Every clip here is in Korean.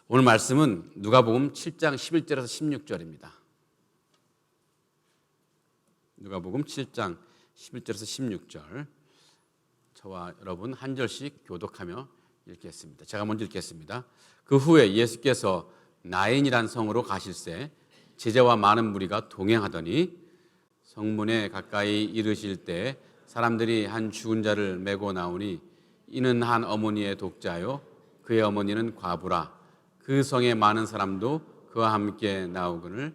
오늘 말씀은 누가복음 7장 11절에서 16절입니다. 누가복음 7장 11절에서 16절, 저와 여러분 한 절씩 교독하며 읽겠습니다. 제가 먼저 읽겠습니다. 그 후에 예수께서 나인이란 성으로 가실새 제자와 많은 무리가 동행하더니 성문에 가까이 이르실 때 사람들이 한 죽은 자를 메고 나오니 이는 한 어머니의 독자요 그의 어머니는 과부라. 그 성에 많은 사람도 그와 함께 나오거늘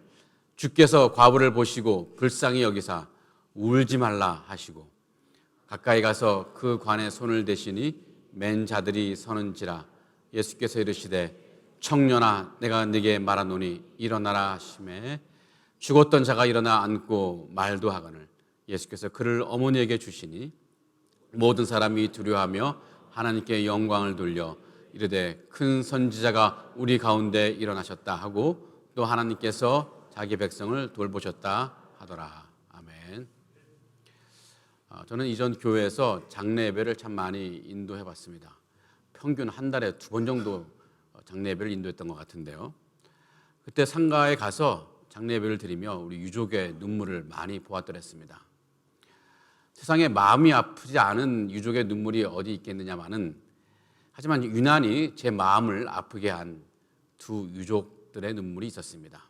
주께서 과부를 보시고 불쌍히 여기사 울지 말라 하시고 가까이 가서 그 관에 손을 대시니 맨 자들이 서는지라. 예수께서 이르시되 청년아 내가 네게 말하노니 일어나라 하시매 죽었던 자가 일어나 앉고 말도 하거늘 예수께서 그를 어머니에게 주시니 모든 사람이 두려워하며 하나님께 영광을 돌려 이르되 큰 선지자가 우리 가운데 일어나셨다 하고 또 하나님께서 자기 백성을 돌보셨다 하더라. 아멘. 저는 이전 교회에서 장례 예배를 참 많이 인도해 봤습니다. 평균 한 달에 2번 정도 장례 예배를 인도했던 것 같은데요. 그때 상가에 가서 장례 예배를 드리며 우리 유족의 눈물을 많이 보았더랬습니다. 세상에 마음이 아프지 않은 유족의 눈물이 어디 있겠느냐마는, 하지만 유난히 제 마음을 아프게 한 두 유족들의 눈물이 있었습니다.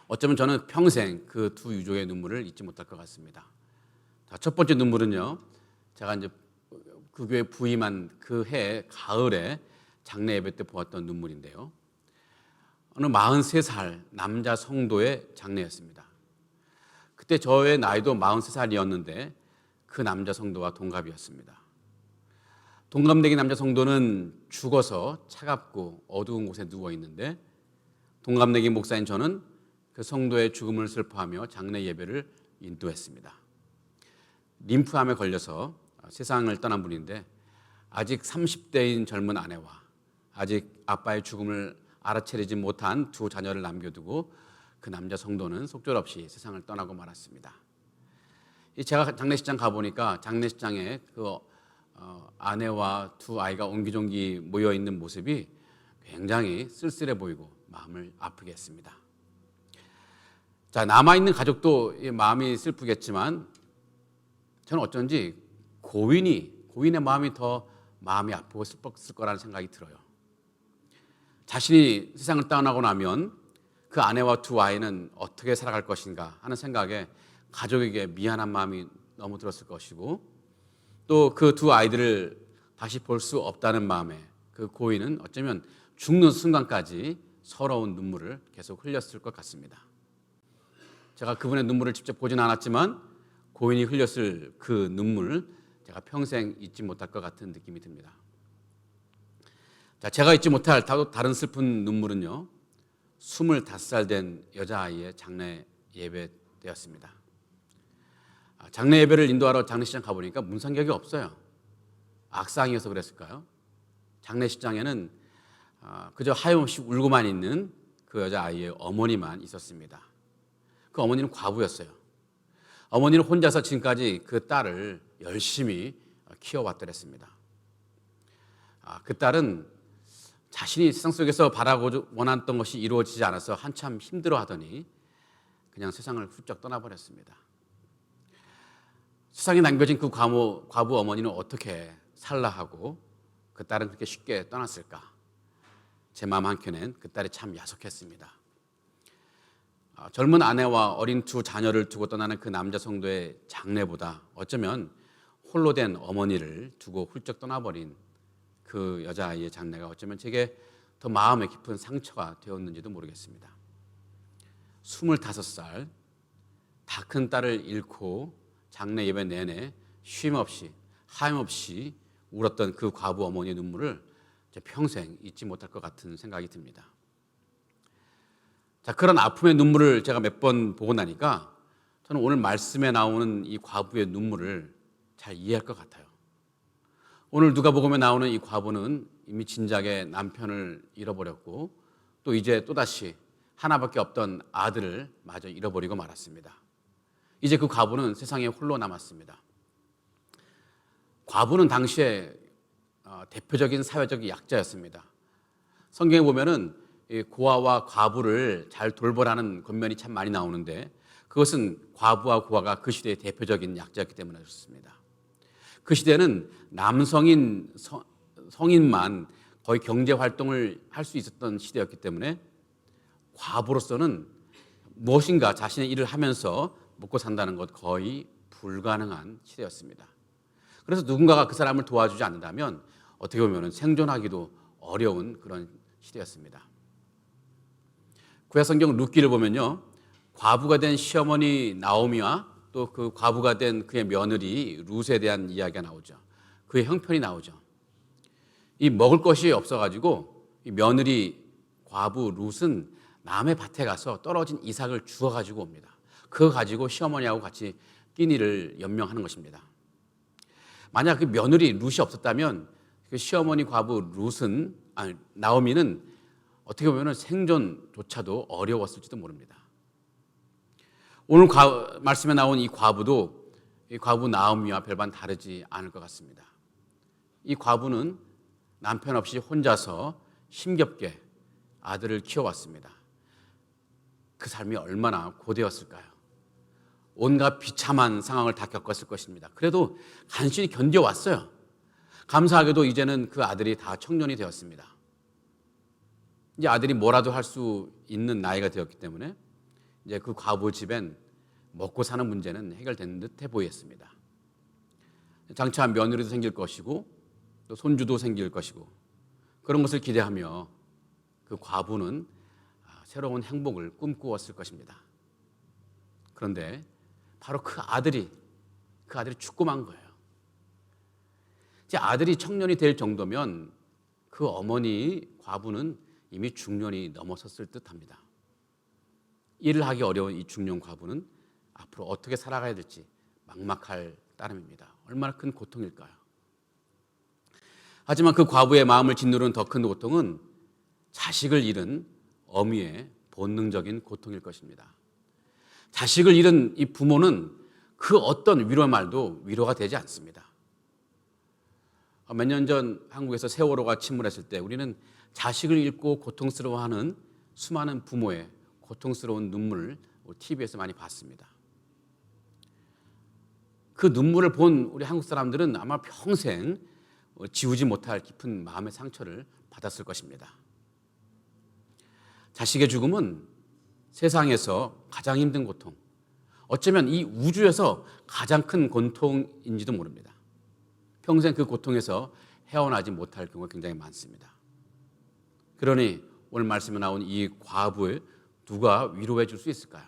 어쩌면 저는 평생 그 두 유족의 눈물을 잊지 못할 것 같습니다. 첫 번째 눈물은요, 제가 이제 그 교회 부임한 그 해 가을에 장례 예배 때 보았던 눈물인데요. 어느 43살 남자 성도의 장례였습니다. 그때 저의 나이도 43살이었는데 그 남자 성도와 동갑이었습니다. 동갑내기 남자 성도는 죽어서 차갑고 어두운 곳에 누워 있는데 동갑내기 목사인 저는 그 성도의 죽음을 슬퍼하며 장례 예배를 인도했습니다. 림프암에 걸려서 세상을 떠난 분인데 아직 30대인 젊은 아내와 아직 아빠의 죽음을 알아채리지 못한 두 자녀를 남겨두고 그 남자 성도는 속절없이 세상을 떠나고 말았습니다. 제가 장례식장 가보니까 장례식장에 그 아내와 두 아이가 옹기종기 모여있는 모습이 굉장히 쓸쓸해 보이고 마음을 아프게 했습니다. 자, 남아있는 가족도 마음이 슬프겠지만 저는 어쩐지 고인의 마음이 더 마음이 아프고 슬펐을 거라는 생각이 들어요. 자신이 세상을 떠나고 나면 그 아내와 두 아이는 어떻게 살아갈 것인가 하는 생각에 가족에게 미안한 마음이 너무 들었을 것이고, 또 그 두 아이들을 다시 볼 수 없다는 마음에 그 고인은 어쩌면 죽는 순간까지 서러운 눈물을 계속 흘렸을 것 같습니다. 제가 그분의 눈물을 직접 보진 않았지만 고인이 흘렸을 그 눈물, 제가 평생 잊지 못할 것 같은 느낌이 듭니다. 자, 제가 잊지 못할 다른 슬픈 눈물은요, 25살 된 여자아이의 장례 예배 때였습니다. 장례 예배를 인도하러 장례식장 가보니까 문상객이 없어요. 악상이어서 그랬을까요? 장례식장에는 그저 하염없이 울고만 있는 그 여자아이의 어머니만 있었습니다. 그 어머니는 과부였어요. 어머니는 혼자서 지금까지 그 딸을 열심히 키워왔더랬습니다. 그 딸은 자신이 세상 속에서 바라고 원했던 것이 이루어지지 않아서 한참 힘들어하더니 그냥 세상을 훌쩍 떠나버렸습니다. 세상에 남겨진 그 과부 어머니는 어떻게 살라 하고 그 딸은 그렇게 쉽게 떠났을까? 제 마음 한켠엔 그 딸이 참 야속했습니다. 젊은 아내와 어린 두 자녀를 두고 떠나는 그 남자 성도의 장례보다 어쩌면 홀로 된 어머니를 두고 훌쩍 떠나버린 그 여자아이의 장례가 어쩌면 제게 더 마음에 깊은 상처가 되었는지도 모르겠습니다. 25살 다 큰 딸을 잃고 장례 예배 내내 쉼없이 하염없이 울었던 그 과부 어머니의 눈물을 평생 잊지 못할 것 같은 생각이 듭니다. 자, 그런 아픔의 눈물을 제가 몇 번 보고 나니까 저는 오늘 말씀에 나오는 이 과부의 눈물을 잘 이해할 것 같아요. 오늘 누가복음에 나오는 이 과부는 이미 진작에 남편을 잃어버렸고 또 이제 또다시 하나밖에 없던 아들을 마저 잃어버리고 말았습니다. 이제 그 과부는 세상에 홀로 남았습니다. 과부는 당시에 대표적인 사회적 약자였습니다. 성경에 보면은 이 고아와 과부를 잘 돌보라는 권면이 참 많이 나오는데 그것은 과부와 고아가 그 시대의 대표적인 약자였기 때문에 그렇습니다. 그 시대는 남성인 성인만 거의 경제 활동을 할 수 있었던 시대였기 때문에 과부로서는 무엇인가 자신의 일을 하면서 먹고 산다는 것 거의 불가능한 시대였습니다. 그래서 누군가가 그 사람을 도와주지 않는다면 어떻게 보면 생존하기도 어려운 그런 시대였습니다. 구약성경 룻기를 보면요, 과부가 된 시어머니 나오미와 또 그 과부가 된 그의 며느리 룻에 대한 이야기가 나오죠. 그의 형편이 나오죠. 이 먹을 것이 없어가지고 이 며느리 과부 룻은 남의 밭에 가서 떨어진 이삭을 주워가지고 옵니다. 그거 가지고 시어머니하고 같이 끼니를 연명하는 것입니다. 만약 그 며느리 룻이 없었다면 그 시어머니 과부 룻은 나오미는 어떻게 보면 생존조차도 어려웠을지도 모릅니다. 오늘 말씀에 나온 이 과부도 이 과부 나오미와 별반 다르지 않을 것 같습니다. 이 과부는 남편 없이 혼자서 힘겹게 아들을 키워왔습니다. 그 삶이 얼마나 고되었을까요? 온갖 비참한 상황을 다 겪었을 것입니다. 그래도 간신히 견뎌왔어요. 감사하게도 이제는 그 아들이 다 청년이 되었습니다. 이제 아들이 뭐라도 할 수 있는 나이가 되었기 때문에 이제 그 과부 집엔 먹고 사는 문제는 해결된 듯해 보였습니다. 장차 며느리도 생길 것이고 또 손주도 생길 것이고 그런 것을 기대하며 그 과부는 새로운 행복을 꿈꾸었을 것입니다. 그런데 바로 그 아들이 죽고 만 거예요. 이제 아들이 청년이 될 정도면 그 어머니 과부는 이미 중년이 넘어섰을 듯합니다. 일을 하기 어려운 이 중년 과부는 앞으로 어떻게 살아가야 될지 막막할 따름입니다. 얼마나 큰 고통일까요? 하지만 그 과부의 마음을 짓누르는 더 큰 고통은 자식을 잃은 어미의 본능적인 고통일 것입니다. 자식을 잃은 이 부모는 그 어떤 위로 말도 위로가 되지 않습니다. 몇 년 전 한국에서 세월호가 침몰했을 때 우리는 자식을 잃고 고통스러워하는 수많은 부모의 고통스러운 눈물을 TV에서 많이 봤습니다. 그 눈물을 본 우리 한국 사람들은 아마 평생 지우지 못할 깊은 마음의 상처를 받았을 것입니다. 자식의 죽음은 세상에서 가장 힘든 고통, 어쩌면 이 우주에서 가장 큰 고통인지도 모릅니다. 평생 그 고통에서 헤어나지 못할 경우가 굉장히 많습니다. 그러니 오늘 말씀에 나온 이 과부를 누가 위로해 줄 수 있을까요?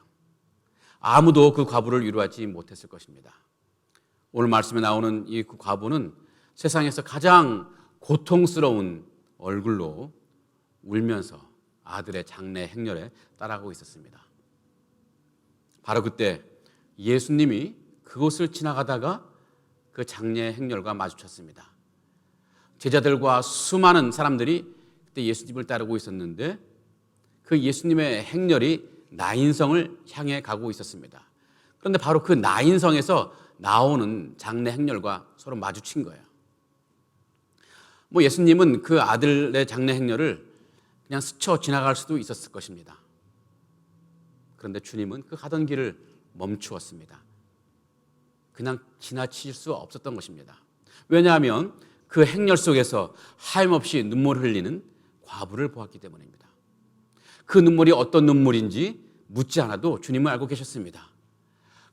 아무도 그 과부를 위로하지 못했을 것입니다. 오늘 말씀에 나오는 이 과부는 세상에서 가장 고통스러운 얼굴로 울면서 아들의 장례 행렬에 따라가고 있었습니다. 바로 그때 예수님이 그곳을 지나가다가 그 장례 행렬과 마주쳤습니다. 제자들과 수많은 사람들이 그때 예수님을 따르고 있었는데 그 예수님의 행렬이 나인성을 향해 가고 있었습니다. 그런데 바로 그 나인성에서 나오는 장례 행렬과 서로 마주친 거예요. 예수님은 그 아들의 장례 행렬을 그냥 스쳐 지나갈 수도 있었을 것입니다. 그런데 주님은 그 가던 길을 멈추었습니다. 그냥 지나칠 수 없었던 것입니다. 왜냐하면 그 행렬 속에서 하염없이 눈물을 흘리는 과부를 보았기 때문입니다. 그 눈물이 어떤 눈물인지 묻지 않아도 주님은 알고 계셨습니다.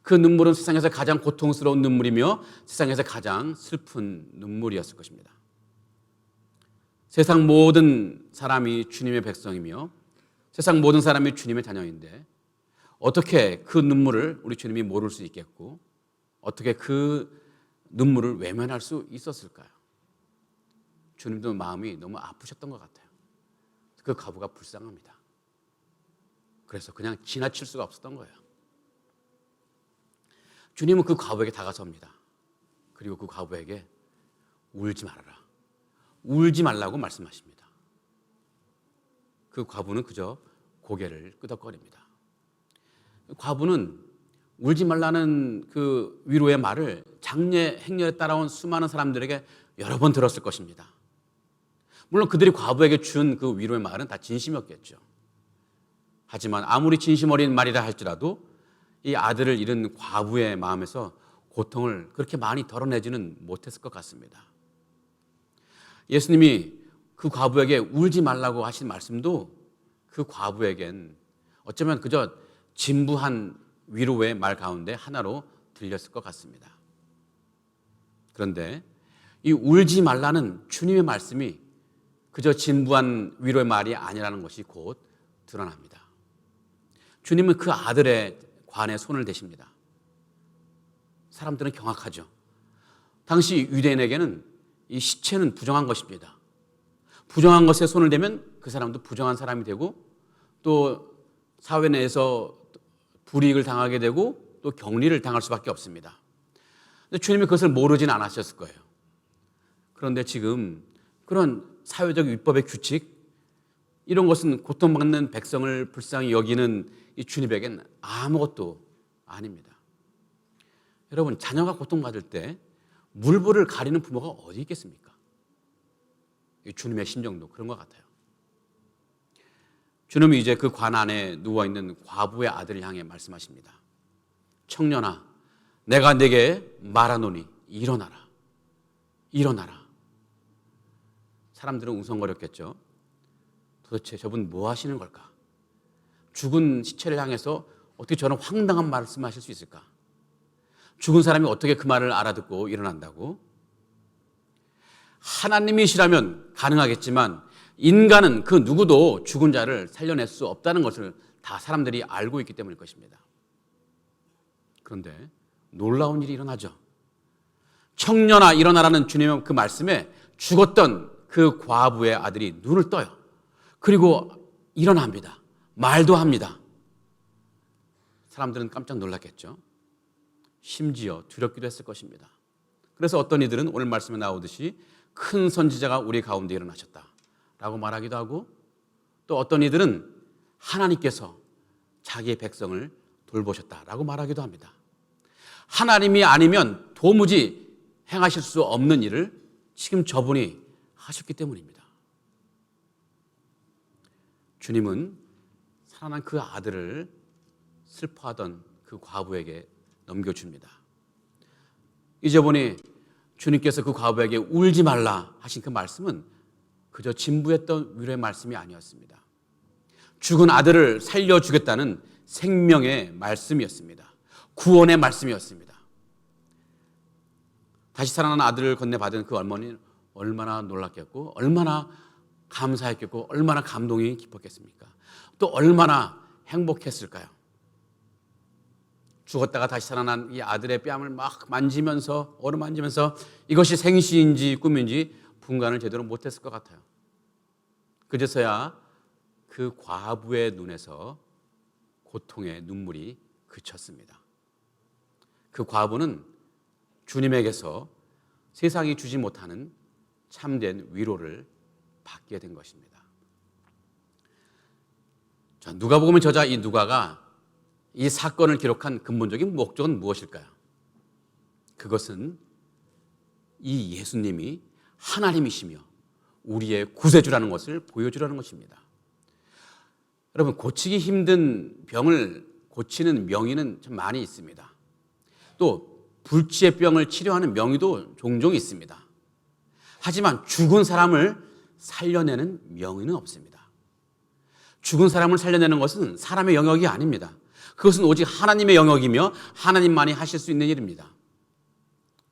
그 눈물은 세상에서 가장 고통스러운 눈물이며 세상에서 가장 슬픈 눈물이었을 것입니다. 세상 모든 사람이 주님의 백성이며 세상 모든 사람이 주님의 자녀인데 어떻게 그 눈물을 우리 주님이 모를 수 있겠고 어떻게 그 눈물을 외면할 수 있었을까요? 주님도 마음이 너무 아프셨던 것 같아요. 그 과부가 불쌍합니다. 그래서 그냥 지나칠 수가 없었던 거예요. 주님은 그 과부에게 다가섭니다. 그리고 그 과부에게 울지 말아라. 울지 말라고 말씀하십니다. 그 과부는 그저 고개를 끄덕거립니다. 과부는 울지 말라는 그 위로의 말을 장례 행렬에 따라온 수많은 사람들에게 여러 번 들었을 것입니다. 물론 그들이 과부에게 준 그 위로의 말은 다 진심이었겠죠. 하지만 아무리 진심 어린 말이라 할지라도 이 아들을 잃은 과부의 마음에서 고통을 그렇게 많이 덜어내지는 못했을 것 같습니다. 예수님이 그 과부에게 울지 말라고 하신 말씀도 그 과부에겐 어쩌면 그저 진부한 위로의 말 가운데 하나로 들렸을 것 같습니다. 그런데 이 울지 말라는 주님의 말씀이 그저 진부한 위로의 말이 아니라는 것이 곧 드러납니다. 주님은 그 아들의 관에 손을 대십니다. 사람들은 경악하죠. 당시 유대인에게는 이 시체는 부정한 것입니다. 부정한 것에 손을 대면 그 사람도 부정한 사람이 되고 또 사회 내에서 불이익을 당하게 되고 또 격리를 당할 수밖에 없습니다. 근데 주님이 그것을 모르진 않으셨을 거예요. 그런데 지금 그런 사회적 율법의 규칙, 이런 것은 고통받는 백성을 불쌍히 여기는 이 주님에게는 아무것도 아닙니다. 여러분, 자녀가 고통받을 때 물불을 가리는 부모가 어디 있겠습니까? 주님의 심정도 그런 것 같아요. 주님이 이제 그 관 안에 누워있는 과부의 아들을 향해 말씀하십니다. 청년아, 내가 네게 말하노니 일어나라. 일어나라. 사람들은 웅성거렸겠죠. 도대체 저분 뭐 하시는 걸까? 죽은 시체를 향해서 어떻게 저런 황당한 말씀하실 수 있을까? 죽은 사람이 어떻게 그 말을 알아듣고 일어난다고? 하나님이시라면 가능하겠지만 인간은 그 누구도 죽은 자를 살려낼 수 없다는 것을 다 사람들이 알고 있기 때문일 것입니다. 그런데 놀라운 일이 일어나죠. 청년아 일어나라는 주님의 그 말씀에 죽었던 그 과부의 아들이 눈을 떠요. 그리고 일어납니다. 말도 합니다. 사람들은 깜짝 놀랐겠죠. 심지어 두렵기도 했을 것입니다. 그래서 어떤 이들은 오늘 말씀에 나오듯이 큰 선지자가 우리 가운데 일어나셨다라고 말하기도 하고, 또 어떤 이들은 하나님께서 자기의 백성을 돌보셨다라고 말하기도 합니다. 하나님이 아니면 도무지 행하실 수 없는 일을 지금 저분이 하셨기 때문입니다. 주님은 살아난 그 아들을 슬퍼하던 그 과부에게 넘겨줍니다. 이제 보니 주님께서 그 과부에게 울지 말라 하신 그 말씀은 그저 진부했던 위로의 말씀이 아니었습니다. 죽은 아들을 살려주겠다는 생명의 말씀이었습니다. 구원의 말씀이었습니다. 다시 살아난 아들을 건네받은 그 어머니는 얼마나 놀랐겠고 얼마나 감사했겠고 얼마나 감동이 깊었겠습니까? 또 얼마나 행복했을까요? 죽었다가 다시 살아난 이 아들의 뺨을 막 만지면서 어루만지면서 이것이 생시인지 꿈인지 분간을 제대로 못했을 것 같아요. 그제서야 그 과부의 눈에서 고통의 눈물이 그쳤습니다. 그 과부는 주님에게서 세상이 주지 못하는 참된 위로를 받게 된 것입니다. 자, 누가복음의 저자 이 누가가 이 사건을 기록한 근본적인 목적은 무엇일까요? 그것은 이 예수님이 하나님이시며 우리의 구세주라는 것을 보여주라는 것입니다. 여러분, 고치기 힘든 병을 고치는 명의는 참 많이 있습니다. 또 불치의 병을 치료하는 명의도 종종 있습니다. 하지만 죽은 사람을 살려내는 명의는 없습니다. 죽은 사람을 살려내는 것은 사람의 영역이 아닙니다. 그것은 오직 하나님의 영역이며 하나님만이 하실 수 있는 일입니다.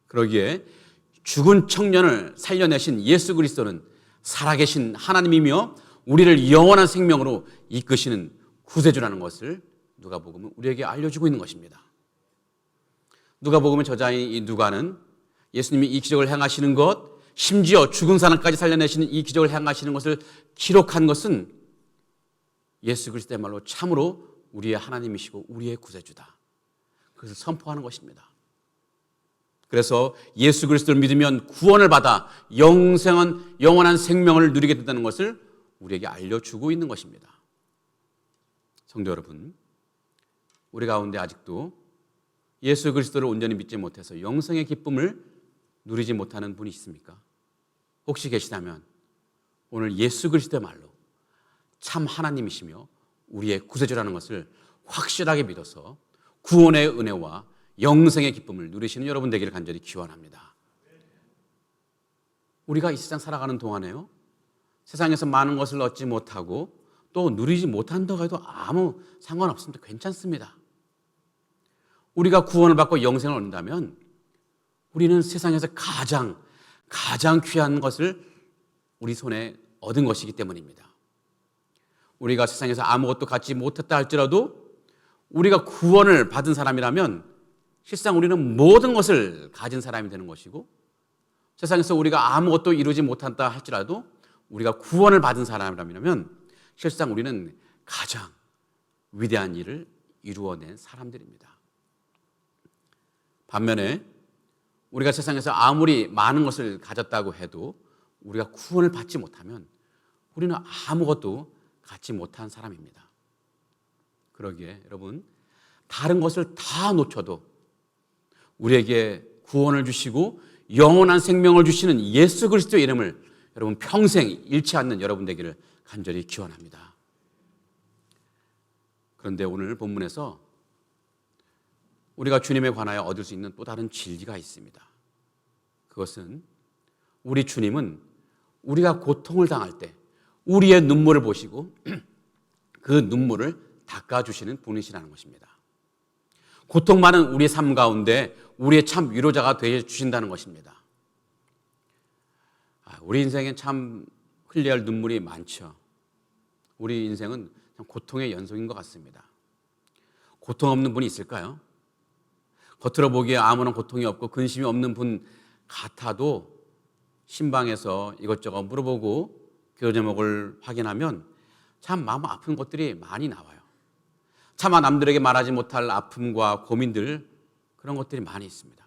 그러기에 죽은 청년을 살려내신 예수 그리스도는 살아계신 하나님이며 우리를 영원한 생명으로 이끄시는 구세주라는 것을 누가복음은 우리에게 알려주고 있는 것입니다. 누가복음의 저자인 이 누가는 예수님이 이 기적을 행하시는 것, 심지어 죽은 사람까지 살려내시는 이 기적을 행하시는 것을 기록한 것은 예수 그리스도의 말로 참으로 우리의 하나님이시고 우리의 구세주다. 그것을 선포하는 것입니다. 그래서 예수 그리스도를 믿으면 구원을 받아 영원한 생명을 누리게 된다는 것을 우리에게 알려주고 있는 것입니다. 성도 여러분, 우리 가운데 아직도 예수 그리스도를 온전히 믿지 못해서 영생의 기쁨을 누리지 못하는 분이 있습니까? 혹시 계시다면 오늘 예수 그리스도의 말로 참 하나님이시며 우리의 구세주라는 것을 확실하게 믿어서 구원의 은혜와 영생의 기쁨을 누리시는 여러분 되기를 간절히 기원합니다. 우리가 이 세상 살아가는 동안에요, 세상에서 많은 것을 얻지 못하고 또 누리지 못한다고 해도 아무 상관없습니다. 괜찮습니다. 우리가 구원을 받고 영생을 얻는다면 우리는 세상에서 가장 귀한 것을 우리 손에 얻은 것이기 때문입니다. 우리가 세상에서 아무것도 갖지 못했다 할지라도 우리가 구원을 받은 사람이라면 실상 우리는 모든 것을 가진 사람이 되는 것이고, 세상에서 우리가 아무것도 이루지 못한다 할지라도 우리가 구원을 받은 사람이라면 실상 우리는 가장 위대한 일을 이루어낸 사람들입니다. 반면에 우리가 세상에서 아무리 많은 것을 가졌다고 해도 우리가 구원을 받지 못하면 우리는 아무것도 갖지 못한 사람입니다. 그러기에 여러분, 다른 것을 다 놓쳐도 우리에게 구원을 주시고 영원한 생명을 주시는 예수 그리스도의 이름을 여러분 평생 잃지 않는 여러분 되기를 간절히 기원합니다. 그런데 오늘 본문에서 우리가 주님에 관하여 얻을 수 있는 또 다른 진리가 있습니다. 그것은 우리 주님은 우리가 고통을 당할 때 우리의 눈물을 보시고 그 눈물을 닦아주시는 분이시라는 것입니다. 고통 많은 우리의 삶 가운데 우리의 참 위로자가 되어주신다는 것입니다. 우리 인생엔 참 흘려야 할 눈물이 많죠. 우리 인생은 참 고통의 연속인 것 같습니다. 고통 없는 분이 있을까요? 겉으로 보기에 아무런 고통이 없고 근심이 없는 분 같아도 신방에서 이것저것 물어보고 그 제목을 확인하면 참 마음 아픈 것들이 많이 나와요. 차마 남들에게 말하지 못할 아픔과 고민들, 그런 것들이 많이 있습니다.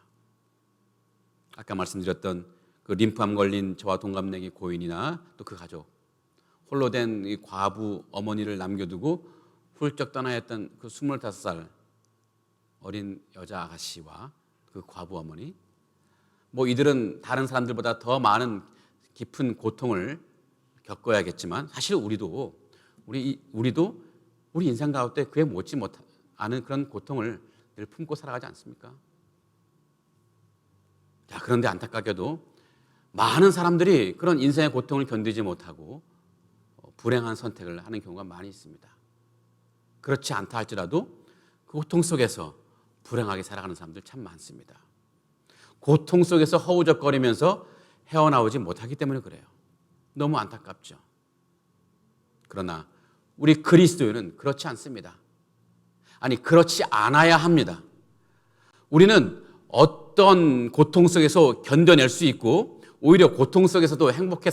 아까 말씀드렸던 그 림프암 걸린 저와 동갑내기 고인이나 또 그 가족, 홀로 된 이 과부 어머니를 남겨두고 훌쩍 떠나야 했던 그 25살 어린 여자 아가씨와 그 과부 어머니, 이들은 다른 사람들보다 더 많은 깊은 고통을 겪어야겠지만 사실 우리도 우리 인생 가운데 그에 못지 못하는 그런 고통을 늘 품고 살아가지 않습니까? 자, 그런데 안타깝게도 많은 사람들이 그런 인생의 고통을 견디지 못하고 불행한 선택을 하는 경우가 많이 있습니다. 그렇지 않다 할지라도 그 고통 속에서 불행하게 살아가는 사람들 참 많습니다. 고통 속에서 허우적거리면서 헤어나오지 못하기 때문에 그래요. 너무 안타깝죠. 그러나 우리 그리스도인은 그렇지 않습니다. 아니, 그렇지 않아야 합니다. 우리는 어떤 고통 속에서 견뎌낼 수 있고 오히려 고통 속에서도 행복하게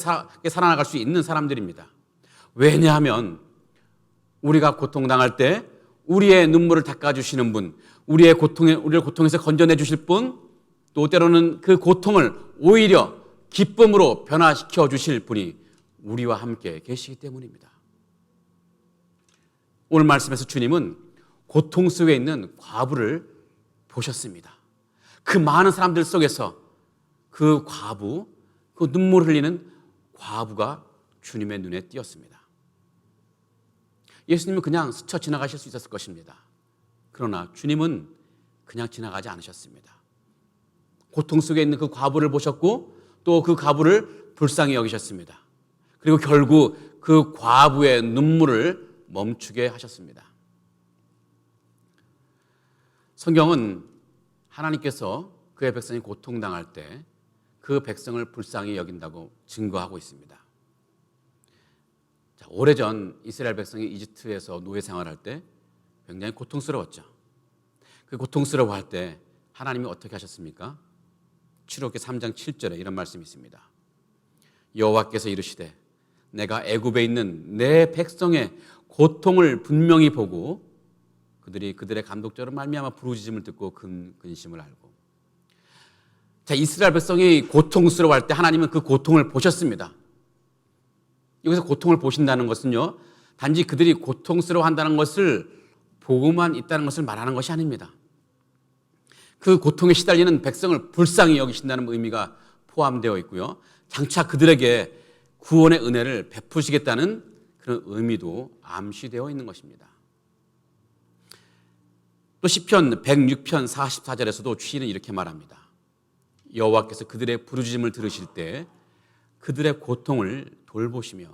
살아나갈 수 있는 사람들입니다. 왜냐하면 우리가 고통당할 때 우리의 눈물을 닦아주시는 분, 우리를 고통에서 건져내 주실 분, 또 때로는 그 고통을 오히려 기쁨으로 변화시켜 주실 분이 우리와 함께 계시기 때문입니다. 오늘 말씀에서 주님은 고통 속에 있는 과부를 보셨습니다. 그 많은 사람들 속에서 그 과부, 그 눈물 흘리는 과부가 주님의 눈에 띄었습니다. 예수님은 그냥 스쳐 지나가실 수 있었을 것입니다. 그러나 주님은 그냥 지나가지 않으셨습니다. 고통 속에 있는 그 과부를 보셨고 또 그 과부를 불쌍히 여기셨습니다. 그리고 결국 그 과부의 눈물을 멈추게 하셨습니다. 성경은 하나님께서 그의 백성이 고통당할 때 그 백성을 불쌍히 여긴다고 증거하고 있습니다. 자, 오래전 이스라엘 백성이 이집트에서 노예 생활할 때 굉장히 고통스러웠죠. 그 고통스러워할 때 하나님이 어떻게 하셨습니까? 출애굽기 3장 7절에 이런 말씀이 있습니다. 여호와께서 이르시되 내가 애굽에 있는 내 백성의 고통을 분명히 보고 그들의 감독자로 말미암아 부르짖음을 듣고 근심을 알고. 자, 이스라엘 백성이 고통스러워할 때 하나님은 그 고통을 보셨습니다. 여기서 고통을 보신다는 것은요, 단지 그들이 고통스러워한다는 것을 보고만 있다는 것을 말하는 것이 아닙니다. 그 고통에 시달리는 백성을 불쌍히 여기신다는 의미가 포함되어 있고요. 장차 그들에게 구원의 은혜를 베푸시겠다는 그런 의미도 암시되어 있는 것입니다. 또 시편 106편 44절에서도 시인은 이렇게 말합니다. 여호와께서 그들의 부르짖음을 들으실 때 그들의 고통을 돌보시며.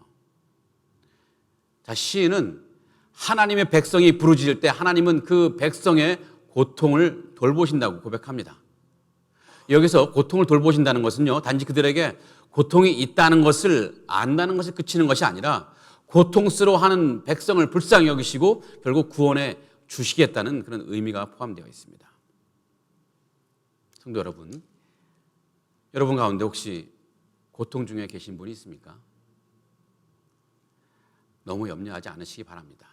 자, 시인은 하나님의 백성이 부르짖을 때 하나님은 그 백성의 고통을 돌보신다고 고백합니다. 여기서 고통을 돌보신다는 것은요, 단지 그들에게 고통이 있다는 것을 안다는 것에 그치는 것이 아니라 고통스러워하는 백성을 불쌍히 여기시고 결국 구원해 주시겠다는 그런 의미가 포함되어 있습니다. 성도 여러분, 여러분 가운데 혹시 고통 중에 계신 분이 있습니까? 너무 염려하지 않으시기 바랍니다.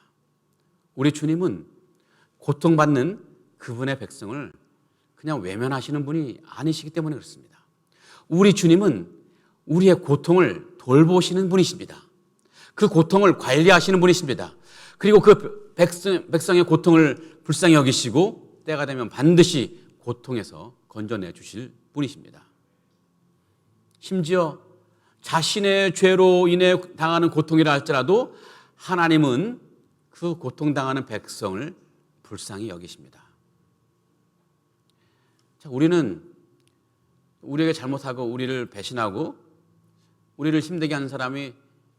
우리 주님은 고통받는 그분의 백성을 그냥 외면하시는 분이 아니시기 때문에 그렇습니다. 우리 주님은 우리의 고통을 돌보시는 분이십니다. 그 고통을 관리하시는 분이십니다. 그리고 그 백성의 고통을 불쌍히 여기시고 때가 되면 반드시 고통에서 건져내 주실 분이십니다. 심지어 자신의 죄로 인해 당하는 고통이라 할지라도 하나님은 그 고통당하는 백성을 불쌍히 여기십니다. 자, 우리는 우리에게 잘못하고 우리를 배신하고 우리를 힘들게 하는 사람이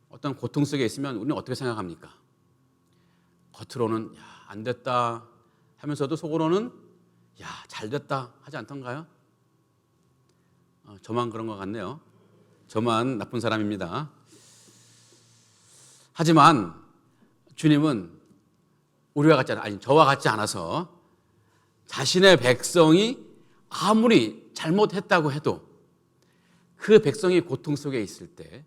어떤 고통 속에 있으면 우리는 어떻게 생각합니까? 겉으로는 야, 안 됐다 하면서도 속으로는 야, 잘 됐다 하지 않던가요? 저만 그런 것 같네요. 저만 나쁜 사람입니다. 하지만 주님은 저와 같지 않아서 자신의 백성이 아무리 잘못했다고 해도 그 백성이 고통 속에 있을 때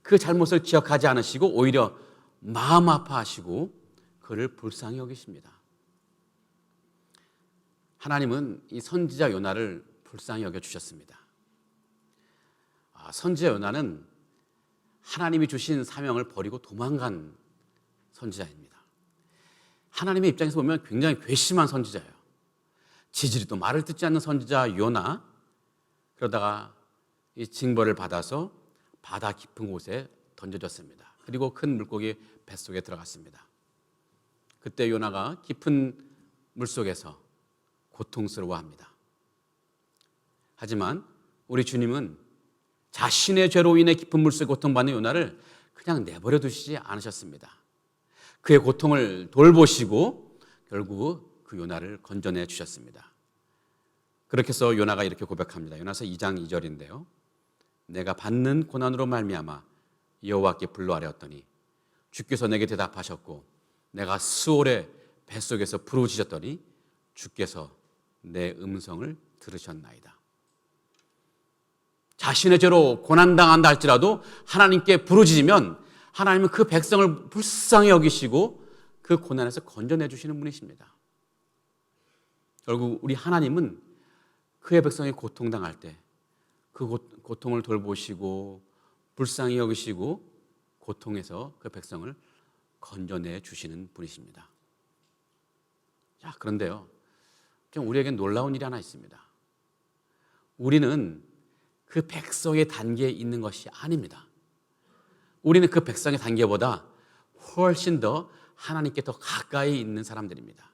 그 잘못을 기억하지 않으시고 오히려 마음 아파하시고 그를 불쌍히 여기십니다. 하나님은 이 선지자 요나를 불쌍히 여겨주셨습니다. 선지자 요나는 하나님이 주신 사명을 버리고 도망간 선지자입니다. 하나님의 입장에서 보면 굉장히 괘씸한 선지자예요. 지지리도 말을 듣지 않는 선지자 요나, 그러다가 이 징벌을 받아서 바다 깊은 곳에 던져졌습니다. 그리고 큰 물고기 뱃속에 들어갔습니다. 그때 요나가 깊은 물속에서 고통스러워합니다. 하지만 우리 주님은 자신의 죄로 인해 깊은 물속에 고통받는 요나를 그냥 내버려 두시지 않으셨습니다. 그의 고통을 돌보시고 결국 그 요나를 건져내 주셨습니다. 그렇게 해서 요나가 이렇게 고백합니다. 요나서 2장 2절인데요. 내가 받는 고난으로 말미암아 여호와께 불러아뢰었더니 주께서 내게 대답하셨고 내가 스올의 뱃속에서 부르짖었더니 주께서 내 음성을 들으셨나이다. 자신의 죄로 고난당한다 할지라도 하나님께 부르짖으면 하나님은 그 백성을 불쌍히 여기시고 그 고난에서 건져내 주시는 분이십니다. 결국 우리 하나님은 그의 백성이 고통당할 때 그 고통을 돌보시고 불쌍히 여기시고 고통에서 그 백성을 건져내 주시는 분이십니다. 자, 그런데요, 우리에겐 놀라운 일이 하나 있습니다. 우리는 그 백성의 단계에 있는 것이 아닙니다. 우리는 그 백성의 단계보다 훨씬 더 하나님께 더 가까이 있는 사람들입니다.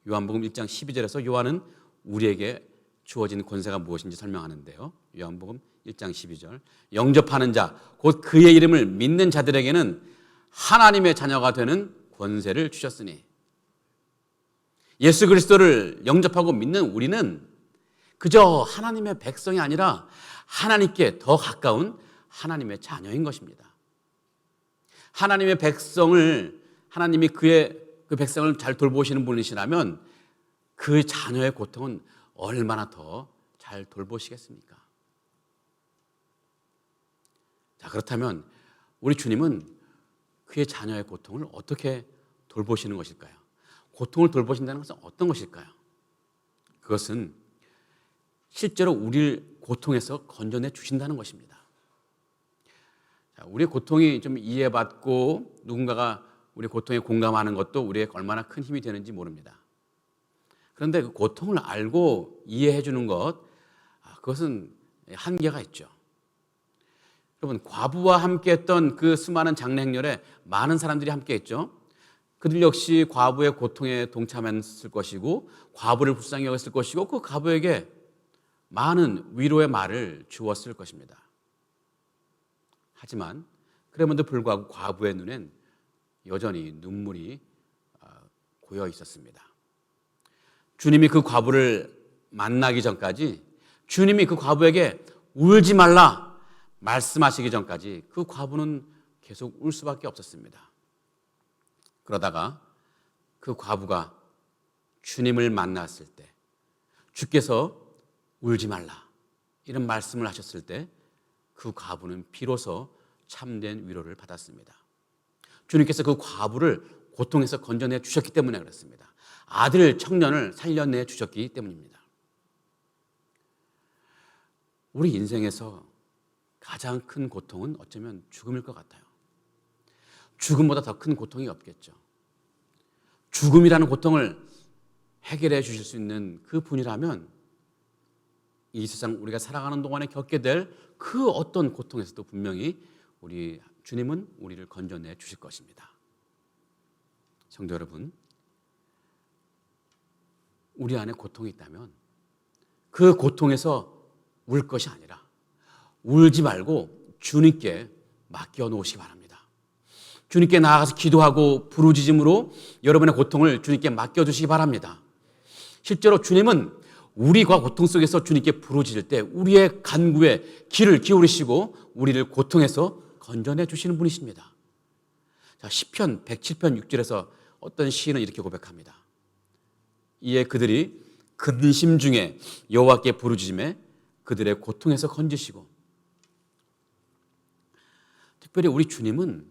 요한복음 1장 12절에서 요한은 우리에게 주어진 권세가 무엇인지 설명하는데요. 요한복음 1장 12절. 영접하는 자, 곧 그의 이름을 믿는 자들에게는 하나님의 자녀가 되는 권세를 주셨으니. 예수 그리스도를 영접하고 믿는 우리는 그저 하나님의 백성이 아니라 하나님께 더 가까운 하나님의 자녀인 것입니다. 하나님의 백성을, 하나님이 그 백성을 잘 돌보시는 분이시라면 그 자녀의 고통은 얼마나 더 잘 돌보시겠습니까? 자, 그렇다면 우리 주님은 그의 자녀의 고통을 어떻게 돌보시는 것일까요? 고통을 돌보신다는 것은 어떤 것일까요? 그것은 실제로 우리를 고통에서 건져내 주신다는 것입니다. 자, 우리의 고통이 좀 이해받고 누군가가 우리 고통에 공감하는 것도 우리에게 얼마나 큰 힘이 되는지 모릅니다. 그런데 그 고통을 알고 이해해 주는 것, 그것은 한계가 있죠. 여러분, 과부와 함께했던 그 수많은 장례 행렬에 많은 사람들이 함께했죠. 그들 역시 과부의 고통에 동참했을 것이고 과부를 불쌍히 여겼을 것이고 그 과부에게 많은 위로의 말을 주었을 것입니다. 하지만 그럼에도 불구하고 과부의 눈엔 여전히 눈물이 고여 있었습니다. 주님이 그 과부를 만나기 전까지, 주님이 그 과부에게 울지 말라 말씀하시기 전까지 그 과부는 계속 울 수밖에 없었습니다. 그러다가 그 과부가 주님을 만났을 때, 주께서 울지 말라 이런 말씀을 하셨을 때 그 과부는 비로소 참된 위로를 받았습니다. 주님께서 그 과부를 고통에서 건져내 주셨기 때문에 그렇습니다. 아들 청년을 살려내 주셨기 때문입니다. 우리 인생에서 가장 큰 고통은 어쩌면 죽음일 것 같아요. 죽음보다 더 큰 고통이 없겠죠. 죽음이라는 고통을 해결해 주실 수 있는 그 분이라면 이 세상 우리가 살아가는 동안에 겪게 될 그 어떤 고통에서도 분명히 우리 주님은 우리를 건져내 주실 것입니다. 성도 여러분, 우리 안에 고통이 있다면 그 고통에서 울 것이 아니라 울지 말고 주님께 맡겨 놓으시기 바랍니다. 주님께 나아가서 기도하고 부르짖음으로 여러분의 고통을 주님께 맡겨주시기 바랍니다. 실제로 주님은 우리가 고통 속에서 주님께 부르짖을 때 우리의 간구에 귀를 기울이시고 우리를 고통에서 건져내 주시는 분이십니다. 자, 시편 107편 6절에서 어떤 시인은 이렇게 고백합니다. 이에 그들이 근심 중에 여호와께 부르짖음에 그들의 고통에서 건지시고. 특별히 우리 주님은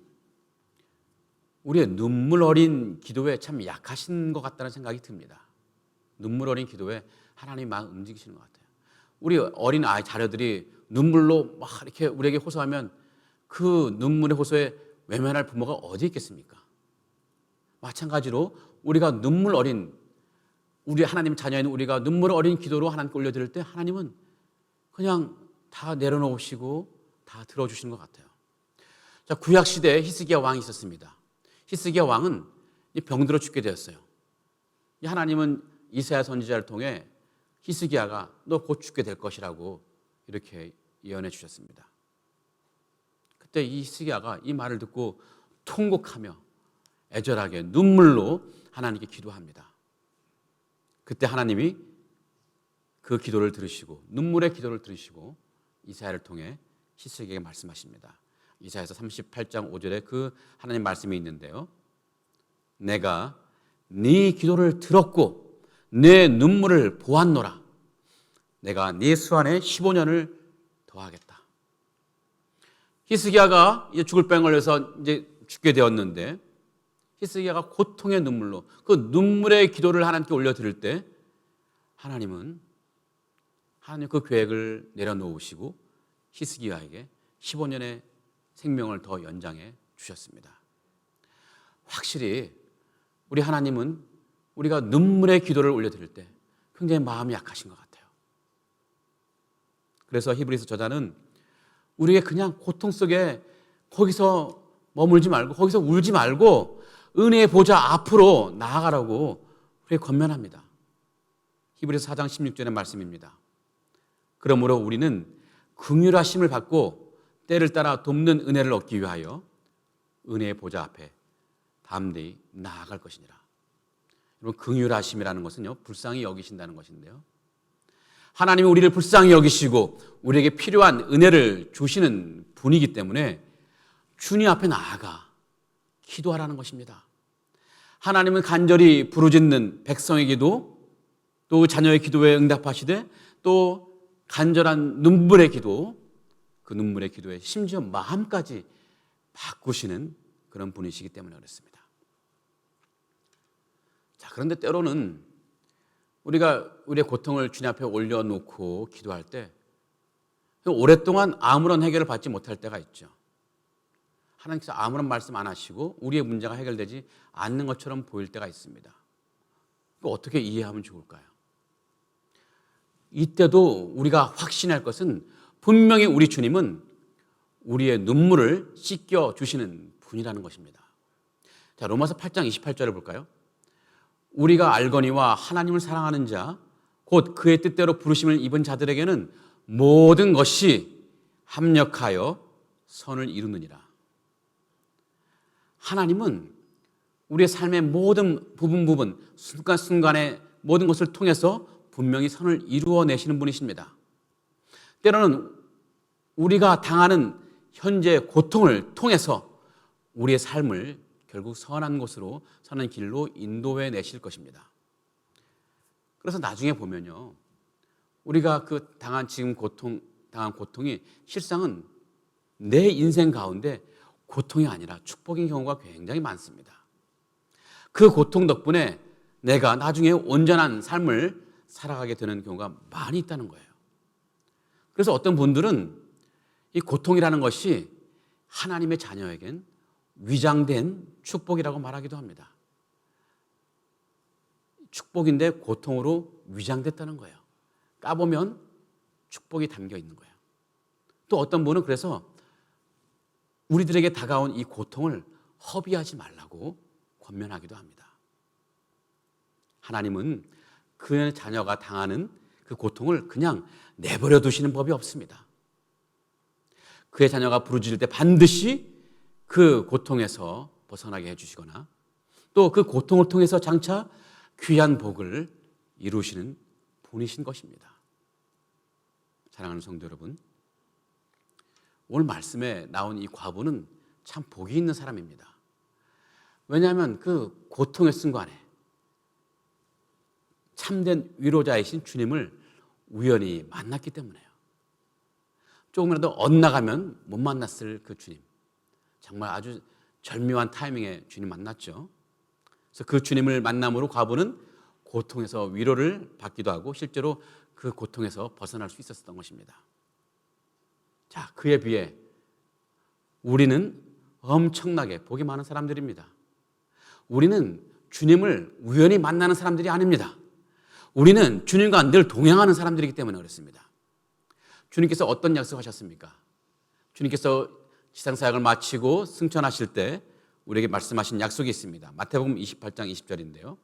우리의 눈물 어린 기도에 참 약하신 것 같다는 생각이 듭니다. 눈물 어린 기도에 하나님이 막 움직이시는 것 같아요. 우리 어린 아이 자녀들이 눈물로 막 이렇게 우리에게 호소하면 그 눈물의 호소에 외면할 부모가 어디 있겠습니까? 마찬가지로 우리가 눈물 어린, 우리 하나님 자녀인 우리가 눈물 어린 기도로 하나님께 올려드릴 때 하나님은 그냥 다 내려놓으시고 다 들어주시는 것 같아요. 자, 구약 시대에 히스기야 왕이 있었습니다. 히스기야 왕은 병들어 죽게 되었어요. 하나님은 이사야 선지자를 통해 히스기야가 너 곧 죽게 될 것이라고 이렇게 예언해 주셨습니다. 그때 이 히스기야가 이 말을 듣고 통곡하며 애절하게 눈물로 하나님께 기도합니다. 그때 하나님이 그 기도를 들으시고 눈물의 기도를 들으시고 이사야를 통해 히스기야에게 말씀하십니다. 이사야서 38장 5절에 그 하나님 말씀이 있는데요. 내가 네 기도를 들었고 내 눈물을 보았노라. 내가 네 수완에 15년을 더하겠다. 히스기야가 이제 죽을 병에 걸려서 이제 죽게 되었는데 히스기야가 고통의 눈물로 그 눈물의 기도를 하나님께 올려드릴 때 하나님 그 계획을 내려놓으시고 히스기야에게 15년의 생명을 더 연장해 주셨습니다. 확실히 우리 하나님은 우리가 눈물의 기도를 올려드릴 때 굉장히 마음이 약하신 것 같아요. 그래서 히브리서 저자는 우리에게 그냥 고통 속에 거기서 머물지 말고 거기서 울지 말고 은혜의 보좌 앞으로 나아가라고 우리에게 권면합니다. 히브리서 4장 16절의 말씀입니다. 그러므로 우리는 긍휼하심을 받고 때를 따라 돕는 은혜를 얻기 위하여 은혜의 보좌 앞에 담대히 나아갈 것이니라. 여러분, 긍휼하심이라는 것은요, 불쌍히 여기신다는 것인데요. 하나님이 우리를 불쌍히 여기시고 우리에게 필요한 은혜를 주시는 분이기 때문에 주님 앞에 나아가 기도하라는 것입니다. 하나님은 간절히 부르짖는 백성의 기도, 또 자녀의 기도에 응답하시되 또 간절한 눈물의 기도, 그 눈물의 기도에 심지어 마음까지 바꾸시는 그런 분이시기 때문에 그렇습니다. 자, 그런데 때로는 우리가 우리의 고통을 주님 앞에 올려놓고 기도할 때 오랫동안 아무런 해결을 받지 못할 때가 있죠. 하나님께서 아무런 말씀 안 하시고 우리의 문제가 해결되지 않는 것처럼 보일 때가 있습니다. 어떻게 이해하면 좋을까요? 이때도 우리가 확신할 것은 분명히 우리 주님은 우리의 눈물을 씻겨 주시는 분이라는 것입니다. 자, 로마서 8장 28절을 볼까요? 우리가 알거니와 하나님을 사랑하는 자, 곧 그의 뜻대로 부르심을 입은 자들에게는 모든 것이 합력하여 선을 이루느니라. 하나님은 우리의 삶의 모든 부분, 순간순간의 모든 것을 통해서 분명히 선을 이루어내시는 분이십니다. 때로는 우리가 당하는 현재 고통을 통해서 우리의 삶을 결국 선한 곳으로, 선한 길로 인도해 내실 것입니다. 그래서 나중에 보면요, 우리가 그 당한 고통이 실상은 내 인생 가운데 고통이 아니라 축복인 경우가 굉장히 많습니다. 그 고통 덕분에 내가 나중에 온전한 삶을 살아가게 되는 경우가 많이 있다는 거예요. 그래서 어떤 분들은 이 고통이라는 것이 하나님의 자녀에겐 위장된 축복이라고 말하기도 합니다. 축복인데 고통으로 위장됐다는 거예요. 까보면 축복이 담겨 있는 거예요. 또 어떤 분은 그래서 우리들에게 다가온 이 고통을 허비하지 말라고 권면하기도 합니다. 하나님은 그의 자녀가 당하는 그 고통을 그냥 내버려 두시는 법이 없습니다. 그의 자녀가 부르짖을 때 반드시 그 고통에서 벗어나게 해주시거나 또 그 고통을 통해서 장차 귀한 복을 이루시는 분이신 것입니다. 사랑하는 성도 여러분, 오늘 말씀에 나온 이 과부는 참 복이 있는 사람입니다. 왜냐하면 그 고통의 순간에 참된 위로자이신 주님을 우연히 만났기 때문에요. 조금이라도 엇나가면 못 만났을 그 주님, 정말 아주 절묘한 타이밍에 주님 만났죠. 그래서 그 주님을 만남으로 과부는 고통에서 위로를 받기도 하고 실제로 그 고통에서 벗어날 수 있었던 것입니다. 자, 그에 비해 우리는 엄청나게 복이 많은 사람들입니다. 우리는 주님을 우연히 만나는 사람들이 아닙니다. 우리는 주님과 늘 동행하는 사람들이기 때문에 그렇습니다. 주님께서 어떤 약속하셨습니까? 주님께서 지상사역을 마치고 승천하실 때 우리에게 말씀하신 약속이 있습니다. 마태복음 28장 20절인데요.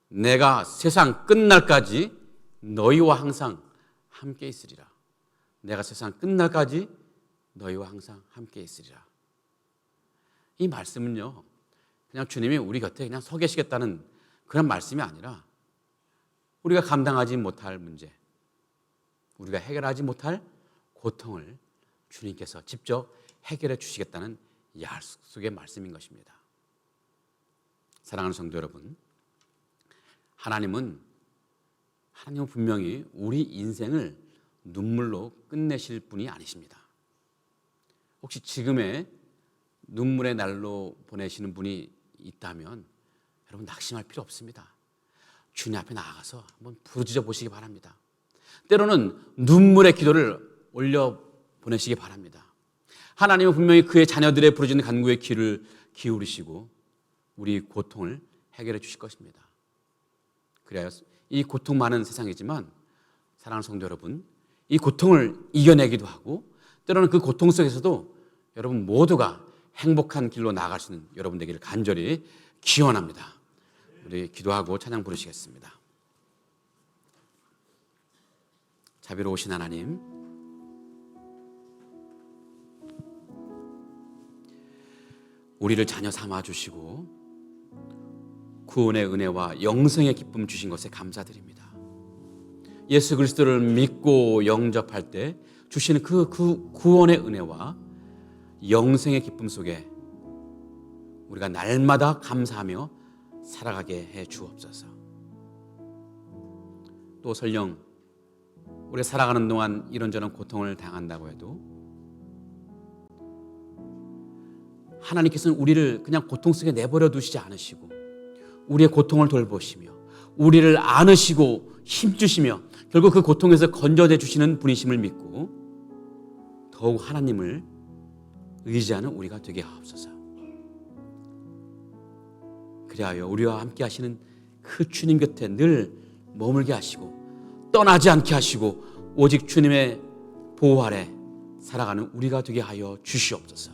내가 세상 끝날까지 너희와 항상 함께 있으리라. 내가 세상 끝날까지 너희와 항상 함께 있으리라. 이 말씀은요, 그냥 주님이 우리 곁에 그냥 서 계시겠다는 그런 말씀이 아니라 우리가 감당하지 못할 문제, 우리가 해결하지 못할 고통을 주님께서 직접 해결해 주시겠다는 약속의 말씀인 것입니다. 사랑하는 성도 여러분, 하나님은 분명히 우리 인생을 눈물로 끝내실 분이 아니십니다. 혹시 지금의 눈물의 날로 보내시는 분이 있다면 여러분 낙심할 필요 없습니다. 주님 앞에 나아가서 한번 부르짖어 보시기 바랍니다. 때로는 눈물의 기도를 올려 보내시기 바랍니다. 하나님은 분명히 그의 자녀들의 부르짖는 간구에 귀를 기울이시고 우리 고통을 해결해 주실 것입니다. 그래야 이 고통 많은 세상이지만 사랑하는 성도 여러분, 이 고통을 이겨내기도 하고 때로는 그 고통 속에서도 여러분 모두가 행복한 길로 나아갈 수 있는 여러분 되기를 간절히 기원합니다. 우리 기도하고 찬양 부르시겠습니다. 자비로우신 하나님, 우리를 자녀 삼아 주시고 구원의 은혜와 영생의 기쁨 주신 것에 감사드립니다. 예수 그리스도를 믿고 영접할 때 주시는 그 구원의 은혜와 영생의 기쁨 속에 우리가 날마다 감사하며 살아가게 해 주옵소서. 또 설령 우리가 살아가는 동안 이런저런 고통을 당한다고 해도 하나님께서는 우리를 그냥 고통 속에 내버려 두시지 않으시고 우리의 고통을 돌보시며 우리를 안으시고 힘주시며 결국 그 고통에서 건져내 주시는 분이심을 믿고 더욱 하나님을 의지하는 우리가 되게 하옵소서. 그리하여 우리와 함께 하시는 그 주님 곁에 늘 머물게 하시고 떠나지 않게 하시고 오직 주님의 보호 아래 살아가는 우리가 되게 하여 주시옵소서.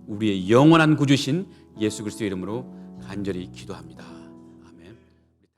우리의 영원한 구주신 예수 그리스도의 이름으로 간절히 기도합니다.